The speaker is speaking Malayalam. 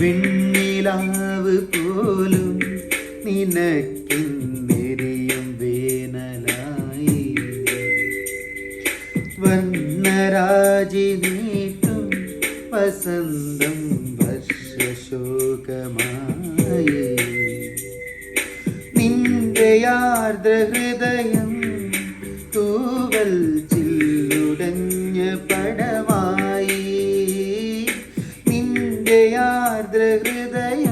വെണ്ണിലാവ് പോലും നിനക്കിന്നെരിയും വേനലായി വർണ്ണരാജി നീട്ടും വസന്തം വർഷശോകമായി നിന്റെ ആർദ്രഹൃദയം തൂവൽ ചില്ലുടഞ്ഞ പടമായി നിന്റെ ആർദ്രഹൃദയം